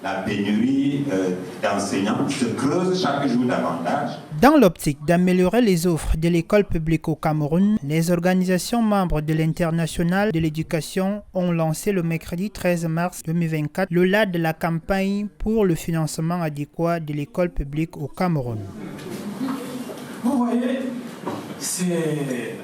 la pénurie d'enseignants se creuse chaque jour davantage. Dans l'optique d'améliorer les offres de l'école publique au Cameroun, les organisations membres de l'Internationale de l'éducation ont lancé le mercredi 13 mars 2024 le LAD de la campagne pour le financement adéquat de l'école publique au Cameroun. Vous voyez, c'est...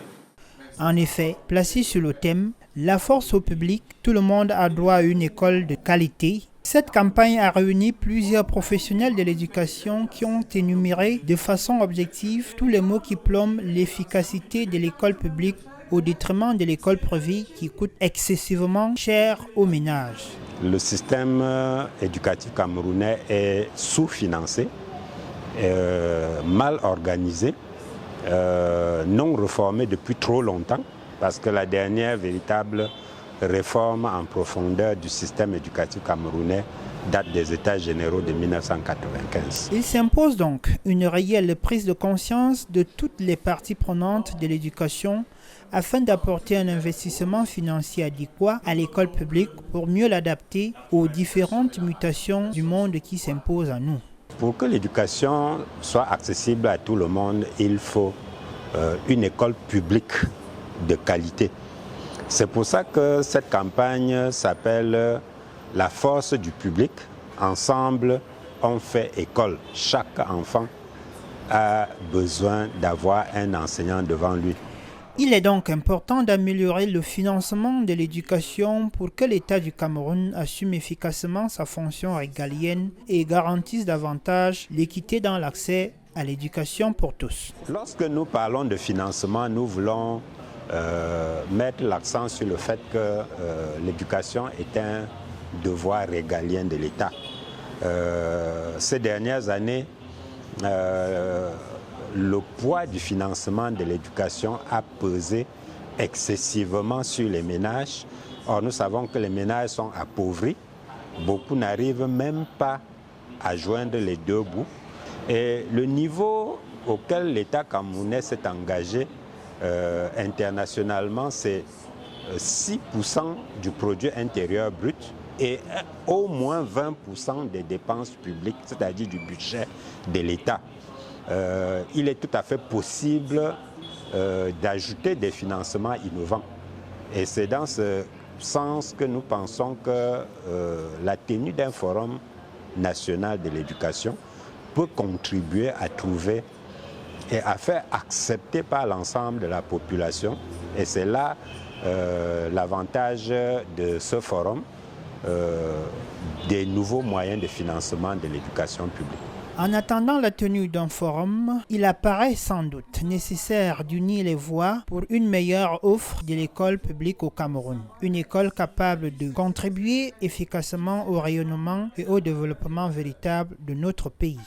En effet, placé sur le thème « La force au public, tout le monde a droit à une école de qualité », cette campagne a réuni plusieurs professionnels de l'éducation qui ont énuméré de façon objective tous les mots qui plombent l'efficacité de l'école publique au détriment de l'école privée qui coûte excessivement cher aux ménages. Le système éducatif camerounais est sous-financé, mal organisé, non réformé depuis trop longtemps, parce que la dernière véritable réforme en profondeur du système éducatif camerounais date des États généraux de 1995. Il s'impose donc une réelle prise de conscience de toutes les parties prenantes de l'éducation afin d'apporter un investissement financier adéquat à l'école publique pour mieux l'adapter aux différentes mutations du monde qui s'imposent à nous. Pour que l'éducation soit accessible à tout le monde, il faut une école publique de qualité. C'est pour ça que cette campagne s'appelle « La force du public ». Ensemble, on fait école. Chaque enfant a besoin d'avoir un enseignant devant lui. Il est donc important d'améliorer le financement de l'éducation pour que l'État du Cameroun assume efficacement sa fonction régalienne et garantisse davantage l'équité dans l'accès à l'éducation pour tous. Lorsque nous parlons de financement, nous voulons mettre l'accent sur le fait que l'éducation est un devoir régalien de l'État. Ces dernières années, le poids du financement de l'éducation a pesé excessivement sur les ménages. Or, nous savons que les ménages sont appauvris. Beaucoup n'arrivent même pas à joindre les deux bouts. Et le niveau auquel l'État camerounais s'est engagé internationalement, c'est 6% du produit intérieur brut et au moins 20% des dépenses publiques, c'est-à-dire du budget de l'État. Il est tout à fait possible d'ajouter des financements innovants. Et c'est dans ce sens que nous pensons que la tenue d'un forum national de l'éducation peut contribuer à trouver et à faire accepter par l'ensemble de la population. Et c'est là l'avantage de ce forum, des nouveaux moyens de financement de l'éducation publique. En attendant la tenue d'un forum, il apparaît sans doute nécessaire d'unir les voix pour une meilleure offre de l'école publique au Cameroun. Une école capable de contribuer efficacement au rayonnement et au développement véritable de notre pays.